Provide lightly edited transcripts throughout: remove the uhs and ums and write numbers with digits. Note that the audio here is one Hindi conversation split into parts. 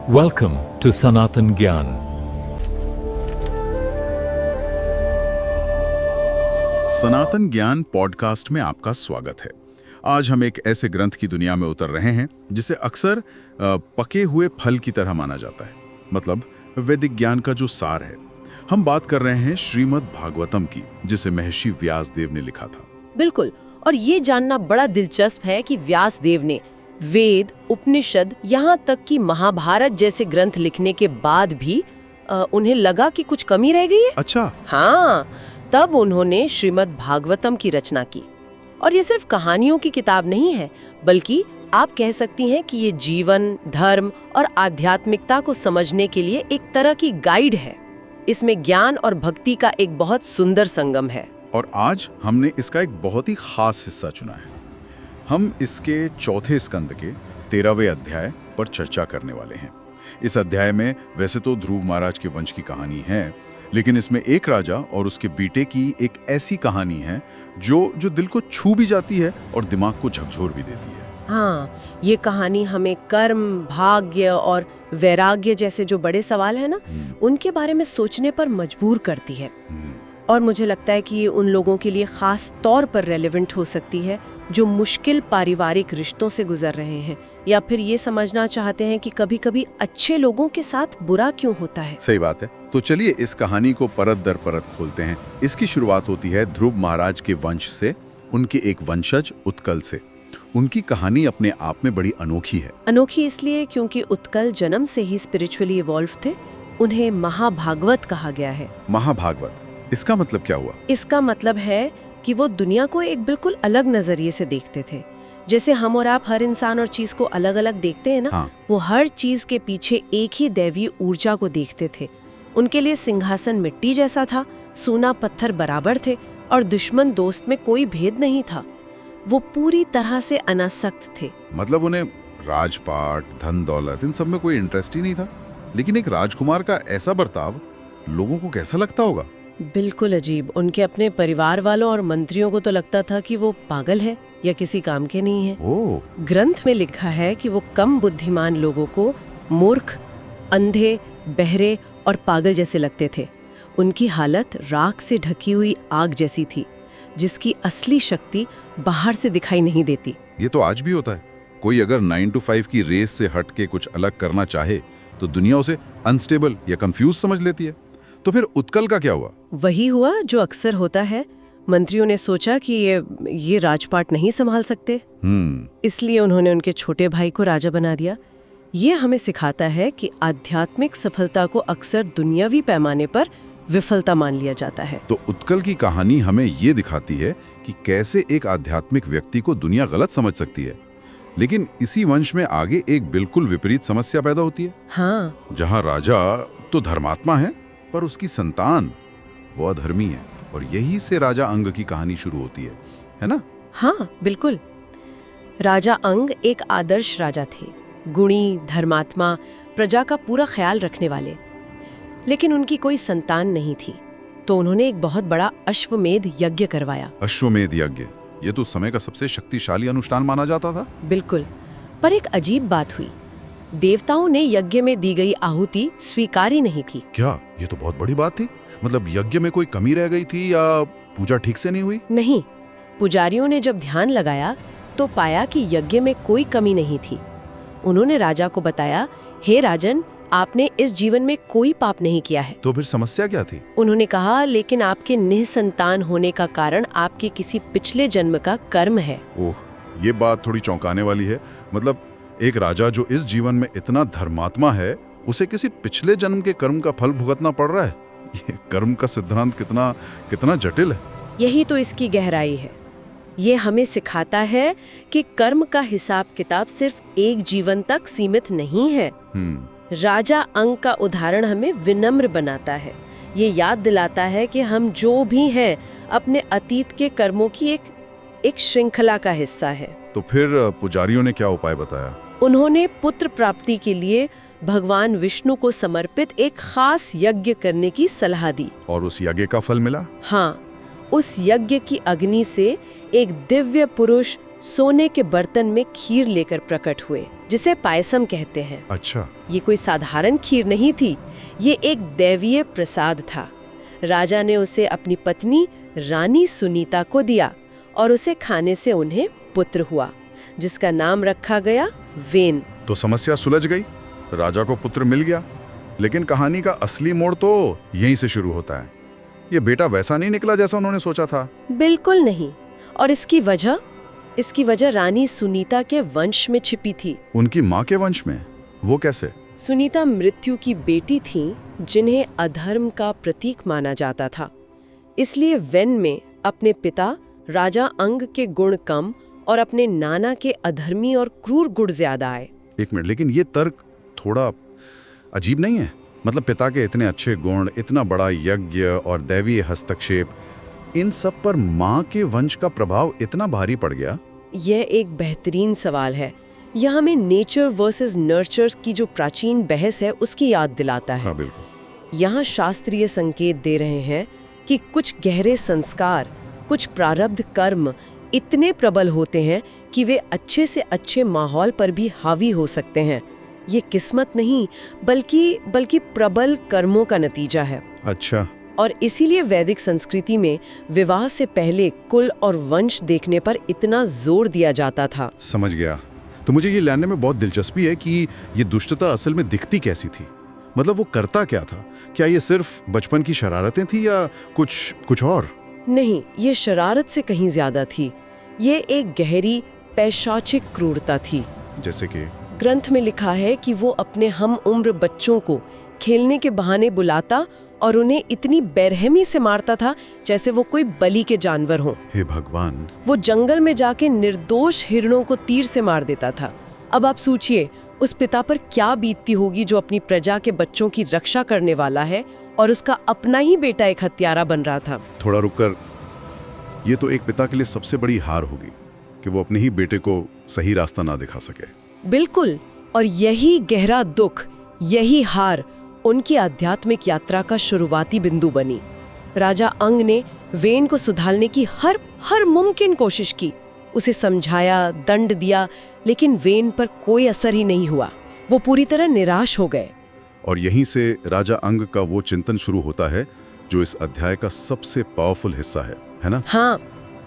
Welcome to Sanatan Gyan. सनातन ज्ञान पॉडकास्ट में आपका स्वागत है। आज हम एक ऐसे ग्रंथ की दुनिया में उतर रहे हैं जिसे अक्सर पके हुए फल की तरह माना जाता है, मतलब वैदिक ज्ञान का जो सार है। हम बात कर रहे हैं श्रीमद् भागवतम की, जिसे महर्षि व्यासदेव ने लिखा था। बिल्कुल, और ये जानना बड़ा दिलचस्प है कि व्यासदेव ने वेद, उपनिषद, यहाँ तक कि महाभारत जैसे ग्रंथ लिखने के बाद भी उन्हें लगा कि कुछ कमी रह गई है। अच्छा। हाँ, तब उन्होंने श्रीमद् भागवतम की रचना की। और ये सिर्फ कहानियों की किताब नहीं है, बल्कि आप कह सकती हैं कि ये जीवन, धर्म और आध्यात्मिकता को समझने के लिए एक तरह की गाइड है। इसमें ज्ञान और भक्ति का एक बहुत सुंदर संगम है। और आज हमने इसका एक बहुत ही खास हिस्सा चुना है। हम इसके चौथे स्कंद के 13वें अध्याय पर चर्चा करने वाले हैं। इस अध्याय में वैसे तो ध्रुव महाराज के वंश की कहानी है, लेकिन इसमें एक राजा और उसके बेटे की एक ऐसी कहानी है जो दिल को छू भी जाती है और दिमाग को झकझोर भी देती है। हाँ, ये कहानी हमें कर्म, भाग्य और वैराग्य जैसे जो बड़े सवाल है ना, उनके बारे में सोचने पर मजबूर करती है। और मुझे लगता है कि ये उन लोगों के लिए खास तौर पर रेलेवेंट हो सकती है जो मुश्किल पारिवारिक रिश्तों से गुजर रहे हैं, या फिर ये समझना चाहते हैं कि कभी-कभी अच्छे लोगों के साथ बुरा क्यों होता है। सही बात है। तो चलिए इस कहानी को परत दर परत खोलते हैं। इसकी शुरुआत होती है ध्रुव महाराज के वंश से, उनके एक वंशज उत्कल से। उनकी कहानी अपने आप में बड़ी अनोखी है। अनोखी इसलिए क्योंकि उत्कल जन्म से ही स्पिरिचुअली इवॉल्व थे। उन्हें महाभागवत कहा गया है। महाभागवत, इसका मतलब क्या हुआ? इसका मतलब है कि वो दुनिया को एक बिल्कुल अलग नजरिए से देखते थे। जैसे हम और आप हर इंसान और चीज को अलग अलग देखते हैं ना, हाँ। वो हर चीज के पीछे एक ही दैवीय ऊर्जा को देखते थे। उनके लिए सिंहासन मिट्टी जैसा था, सोना पत्थर बराबर थे, और दुश्मन दोस्त में कोई भेद नहीं था। वो पूरी तरह से अनासक्त थे। मतलब उन्हें राजपाट, धन दौलत, इन सब में कोई इंटरेस्ट ही नहीं था। लेकिन एक राजकुमार का ऐसा बर्ताव लोगों को कैसा लगता होगा? बिल्कुल अजीब। उनके अपने परिवार वालों और मंत्रियों को तो लगता था कि वो पागल है या किसी काम के नहीं है। ग्रंथ में लिखा है कि वो कम बुद्धिमान लोगों को मूर्ख, अंधे, बहरे और पागल जैसे लगते थे। उनकी हालत राख से ढकी हुई आग जैसी थी, जिसकी असली शक्ति बाहर से दिखाई नहीं देती। ये तो आज भी होता है। कोई अगर 9 to 5 की रेस से हट के कुछ अलग करना चाहे तो दुनिया उसे अनस्टेबल या कंफ्यूज समझ लेती है। तो फिर उत्कल का क्या हुआ? वही हुआ जो अक्सर होता है। मंत्रियों ने सोचा कि ये राजपाट नहीं संभाल सकते, इसलिए उन्होंने उनके छोटे भाई को राजा बना दिया। ये हमें सिखाता है कि आध्यात्मिक सफलता को अक्सर दुनियावी पैमाने पर विफलता मान लिया जाता है। तो उत्कल की कहानी हमें ये दिखाती है कि कैसे एक आध्यात्मिक व्यक्ति को दुनिया गलत समझ सकती है। लेकिन इसी वंश में आगे एक बिल्कुल विपरीत समस्या पैदा होती है। हाँ, जहाँ राजा तो धर्मात्मा है, पर उसकी संतान वो अधर्मी है। और यही से राजा अंग की कहानी शुरू होती है ना? हाँ, बिल्कुल। राजा अंग एक आदर्श राजा थे, गुणी, धर्मात्मा, प्रजा का पूरा ख्याल रखने वाले। लेकिन उनकी कोई संतान नहीं थी, तो उन्होंने एक बहुत बड़ा अश्वमेध यज्ञ करवाया। अश्वमेध यज्ञ, ये तो समय का सबसे शक्तिशाली अनुष्ठान माना जाता था। बिल्कुल, पर एक अजीब बात हुई। देवताओं ने यज्ञ में दी गई आहुति स्वीकार ही नहीं की। क्या? ये तो बहुत बड़ी बात थी। मतलब यज्ञ में कोई कमी रह गई थी या पूजा ठीक से नहीं हुई? नहीं, पुजारियों ने जब ध्यान लगाया तो पाया कि यज्ञ में कोई कमी नहीं थी। उन्होंने राजा को बताया, हे राजन, आपने इस जीवन में कोई पाप नहीं किया है। तो फिर समस्या क्या थी? उन्होंने कहा, लेकिन आपके निसंतान होने का कारण आपके किसी पिछले जन्म का कर्म है। ओह, ये बात थोड़ी चौंकाने वाली है। मतलब एक राजा जो इस जीवन में इतना धर्मात्मा है, उसे किसी पिछले जन्म के कर्म का फल भुगतना पड़ रहा है। ये कर्म का सिद्धांत कितना जटिल है। यही तो इसकी गहराई है। ये हमें सिखाता है कि कर्म का हिसाब किताब सिर्फ एक जीवन तक सीमित नहीं है। राजा अंग का उदाहरण हमें विनम्र बनाता है। ये याद दिलाता है कि हम जो भी हैं अपने अतीत के कर्मों की एक श्रृंखला का हिस्सा है। तो फिर पुजारियों ने क्या उपाय बताया? उन्होंने पुत्र प्राप्ति के लिए भगवान विष्णु को समर्पित एक खास यज्ञ करने की सलाह दी। और उस यज्ञ का फल मिला? हाँ, उस यज्ञ की अग्नि से एक दिव्य पुरुष सोने के बर्तन में खीर लेकर प्रकट हुए जिसे पायसम कहते हैं। अच्छा। ये कोई साधारण खीर नहीं थी, ये एक दैवीय प्रसाद था। राजा ने उसे अपनी पत्नी रानी सुनीता को दिया और उसे खाने से उन्हें पुत्र हुआ, जिसका नाम रखा गया वेन। तो समस्या सुलझ गई, राजा को पुत्र मिल गया। लेकिन कहानी का असली मोड़ तो यहीं से शुरू होता है। ये बेटा वैसा नहीं निकला जैसा उन्होंने सोचा था। बिल्कुल नहीं। और इसकी वजह रानी सुनीता के वंश में छिपी थी। उनकी माँ के वंश में? वो कैसे? सुनीता मृत्यु की बेटी थीं, जिन्हें अधर्म का प्रतीक माना जाता था। इसलिए वेन में अपने पिता राजा अंग के गुण कम और अपने नाना के अधर्मी और क्रूर गुण ज्यादा आए। एक मिनट, लेकिन ये तर्क थोड़ा अजीब नहीं है? मतलब पिता के इतने अच्छे गुण, इतना बड़ा यज्ञ और दैवीय हस्तक्षेप, इन सब पर माँ के वंश का प्रभाव इतना भारी पड़ गया? यह एक बेहतरीन सवाल है। यह हमें नेचर वर्सेस नर्चर की जो प्राचीन बहस है उसकी याद दिलाता है। हाँ, बिल्कुल। यहाँ शास्त्रीय संकेत दे रहे हैं कि कुछ गहरे संस्कार, कुछ प्रारब्ध कर्म इतने प्रबल होते हैं कि वे अच्छे से अच्छे माहौल पर भी हावी हो सकते हैं। ये किस्मत नहीं, बल्कि प्रबल कर्मों का नतीजा है। अच्छा। और इसीलिए वैदिक संस्कृति में विवाह से पहले कुल और वंश देखने पर इतना जोर दिया जाता था। समझ गया। तो मुझे ये जानने में बहुत दिलचस्पी है कि ये दुष्टता असल में दिखती कैसी थी? मतलब वो करता क्या था? क्या ये सिर्फ बचपन की शरारतें थी या कुछ और? नहीं, ये शरारत से कहीं ज्यादा थी। ये एक गहरी पैशाचिक क्रूरता थी। जैसे कि? ग्रंथ में लिखा है कि वो अपने हम उम्र बच्चों को खेलने के बहाने बुलाता और उन्हें इतनी बेरहमी से मारता था जैसे वो कोई बलि के जानवर हों। हे भगवान! वो जंगल में जाके निर्दोष हिरणों को तीर से मार देता था। अब आप सोचिए उस पिता पर क्या बीतती होगी जो अपनी प्रजा के बच्चों की रक्षा करने वाला है और उसका अपना ही बेटा एक हत्यारा बन रहा था। थोड़ा रुककर, ये तो एक पिता के लिए सबसे बड़ी हार होगी कि वो अपने ही बेटे को सही रास्ता ना दिखा सके। बिल्कुल। और यही गहरा दुख, यही हार उनकी आध्यात्मिक यात्रा का शुरुआती बिंदु बनी। राजा अंग ने वेन को सुधारने की हर मुमकिन कोशिश की, उसे समझाया, दंड दिया, लेकिन वेन पर कोई असर ही नहीं हुआ। वो पूरी तरह निराश हो गए। और यहीं से राजा अंग का वो चिंतन शुरू होता है जो इस अध्याय का सबसे पावरफुल हिस्सा है ना? हाँ,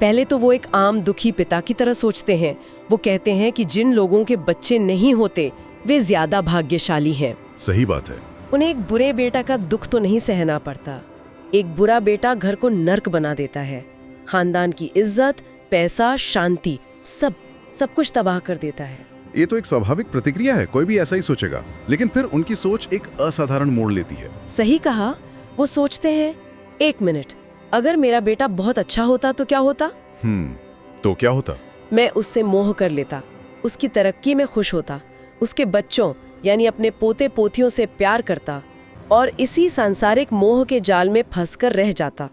पहले तो वो एक आम दुखी पिता की तरह सोचते हैं। वो कहते हैं कि जिन लोगों के बच्चे नहीं होते वे ज्यादा भाग्यशाली हैं। सही बात है। उन्हें एक बुरे बेटा का दुख तो नहीं सहना पड़ता। एक बुरा बेटा घर को नर्क बना देता है, खानदान की इज्जत, पैसा, शांति, सब कुछ तबाह कर देता है। ये तो एक स्वाभाविक प्रतिक्रिया है, कोई भी ऐसा ही सोचेगा। लेकिन फिर उनकी सोच एक असाधारण मोड़ लेती है। सही कहा। वो सोचते हैं, एक मिनट, अगर मेरा बेटा बहुत अच्छा होता तो क्या होता? तो क्या होता? मैं उससे मोह कर लेता, उसकी तरक्की में खुश होता, उसके बच्चों यानी अपने पोते पोतियों से प्यार करता और इसी सांसारिक मोह के जाल में फंसकर रह जाता।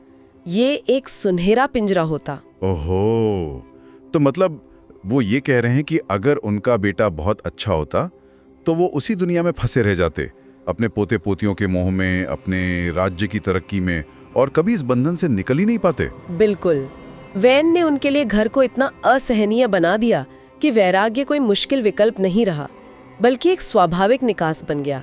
ये एक सुनहरा पिंजरा होता। ओहो, तो मतलब वो ये कह रहे हैं कि अगर उनका बेटा बहुत अच्छा होता तो वो उसी दुनिया में फंसे रह जाते, अपने पोते पोतियों के मोह में, अपने राज्य की तरक्की में, और कभी इस बंधन से निकल ही नहीं पाते। बिल्कुल। वेन ने उनके लिए घर को इतना असहनीय बना दिया कि वैराग्य कोई मुश्किल विकल्प नहीं रहा, बल्कि एक स्वाभाविक निकास बन गया।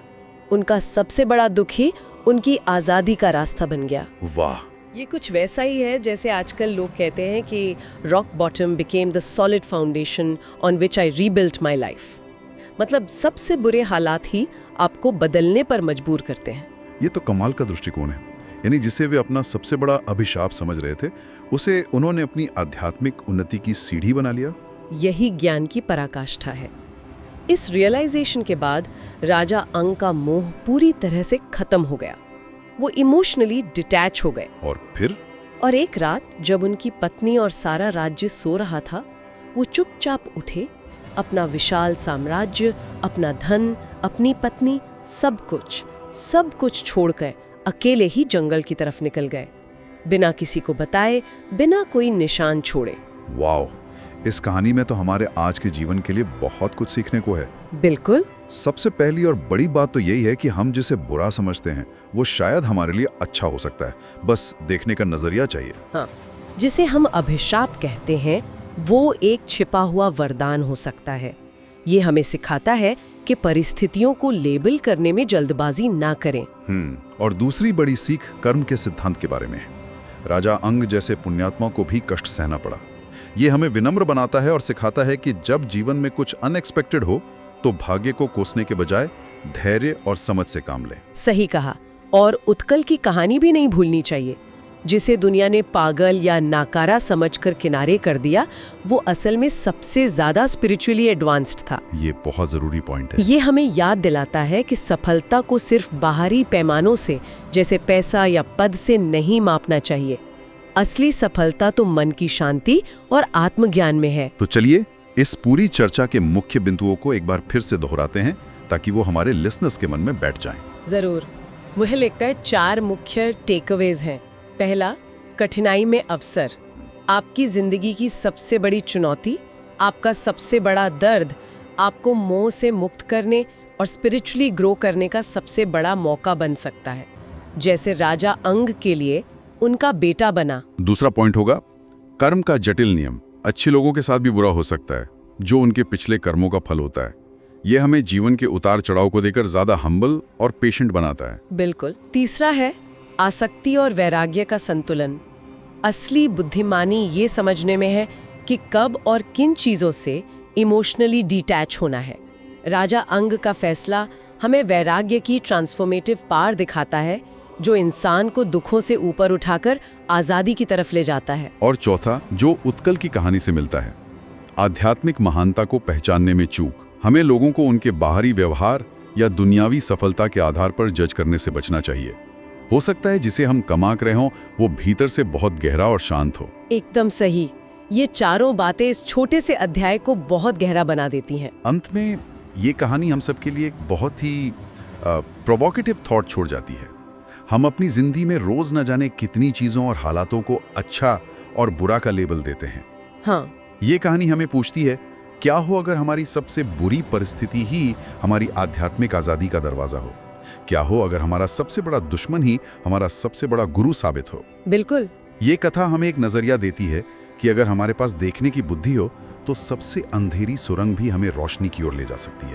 उनका सबसे बड़ा दुख ही उनकी आज़ादी का रास्ता बन गया। वाह! ये कुछ वैसा ही है जैसे आजकल लोग कहते हैं कि rock bottom became the solid foundation on which I rebuilt my life. मतलब सबसे बुरे हालात ही आपको बदलने पर मजबूर करते हैं। ये तो कमाल का दृष्टिकोण है। यानी जिसे वे अपना सबसे बड़ा अभिशाप समझ रहे थे, उसे उन्होंने अपनी आध्यात्मिक उन्नति की सीढ़ी बना लिया। यही ज्ञान की पराकाष्ठा है। इस रियलाइजेशन के बाद राजा अंग का मोह पूरी तरह से खत्म हो गया। वो इमोशनली डिटैच हो गए। और फिर? और एक रात जब उनकी पत्नी और सारा राज्य सो रहा था, वो चुपचाप उठे, अपना विशाल साम्राज्य, अपना धन, अपनी पत्नी, सब कुछ छोड़कर अकेले ही जंगल की तरफ निकल गए, बिना किसी को बताए, बिना कोई निशान छोड़े। वाओ! इस कहानी में तो हमारे आज के जीवन के लिए बहुत कुछ सीखने को है। बिल्कुल। सबसे पहली और बड़ी बात तो यही है कि हम जिसे बुरा समझते हैं वो शायद हमारे लिए अच्छा हो सकता है, बस देखने का नजरिया चाहिए। हाँ, जिसे हम अभिशाप कहते हैं वो एक छिपा हुआ वरदान हो सकता है। ये हमें सिखाता है कि परिस्थितियों को लेबल करने में जल्दबाजी ना करें। और दूसरी बड़ी सीख कर्म के सिद्धांत के बारे में है। राजा अंग जैसे पुण्यात्मा को भी कष्ट सहना पड़ा। ये हमें विनम्र बनाता है और सिखाता है कि जब जीवन में कुछ अनएक्सपेक्टेड हो तो भाग्य को कोसने के बजाय धैर्य और समझ से काम लें। सही कहा। और उत्कल की कहानी भी नहीं भूलनी चाहिए। जिसे दुनिया ने पागल या नाकारा समझकर किनारे कर दिया, वो असल में सबसे ज्यादा स्पिरिचुअली एडवांस्ड था। ये बहुत जरूरी पॉइंट है। ये हमें याद दिलाता है कि सफलता को सिर्फ बाहरी पैमानों से, जैसे पैसा या पद से नहीं मापना चाहिए। असली सफलता तो मन की शांति और आत्मज्ञान में है। तो चलिए इस पूरी चर्चा के मुख्य बिंदुओं को एक बार फिर से दोहराते हैं ताकि वो हमारे लिसनर्स के मन में बैठ जाएं। जरूर। मुझे लगता है 4 मुख्य टेकअवेज हैं। पहला, कठिनाई में अवसर। आपकी जिंदगी की सबसे बड़ी चुनौती, आपका सबसे बड़ा दर्द, आपको मोह से मुक्त करने और स्पिरिचुअली ग्रो करने का सबसे बड़ा मौका बन सकता है। जैसे राजा अंग के लिए उनका बेटा बना। दूसरा पॉइंट होगा कर्म का जटिल नियम। अच्छे लोगों के साथ भी बुरा हो सकता है, जो उनके पिछले कर्मों का फल होता है। यह हमें जीवन के उतार चढ़ाव को देकर ज्यादा हम्बल और पेशेंट बनाता है। बिल्कुल। तीसरा है आसक्ति और वैराग्य का संतुलन। असली बुद्धिमानी ये समझने में है कि कब और किन चीजों से इमोशनली डिटैच होना है। राजा अंग का फैसला हमें वैराग्य की ट्रांसफॉर्मेटिव पावर दिखाता है, जो इंसान को दुखों से ऊपर उठाकर आजादी की तरफ ले जाता है। और चौथा, जो उत्कल की कहानी से मिलता है, आध्यात्मिक महानता को पहचानने में चूक। हमें लोगों को उनके बाहरी व्यवहार या दुनियावी सफलता के आधार पर जज करने से बचना चाहिए। हो सकता है जिसे हम कमा रहे हों वो भीतर से बहुत गहरा और शांत हो। एकदम सही। ये चारों बातें इस छोटे से अध्याय को बहुत गहरा बना देती हैं। अंत में ये कहानी हम सब के लिए एक बहुत ही प्रोवोकेटिव थॉट छोड़ जाती है। हम अपनी जिंदगी में रोज न जाने कितनी चीजों और हालातों को अच्छा और बुरा का लेबल देते हैं। हाँ। ये कहानी हमें पूछती है, क्या हो अगर हमारी सबसे बुरी परिस्थिति ही हमारी आध्यात्मिक आजादी का दरवाजा हो? क्या हो अगर हमारा सबसे बड़ा दुश्मन ही हमारा सबसे बड़ा गुरु साबित हो? बिल्कुल। ये कथा हमें एक नजरिया देती है कि अगर हमारे पास देखने की बुद्धि हो तो सबसे अंधेरी सुरंग भी हमें रोशनी की ओर ले जा सकती है।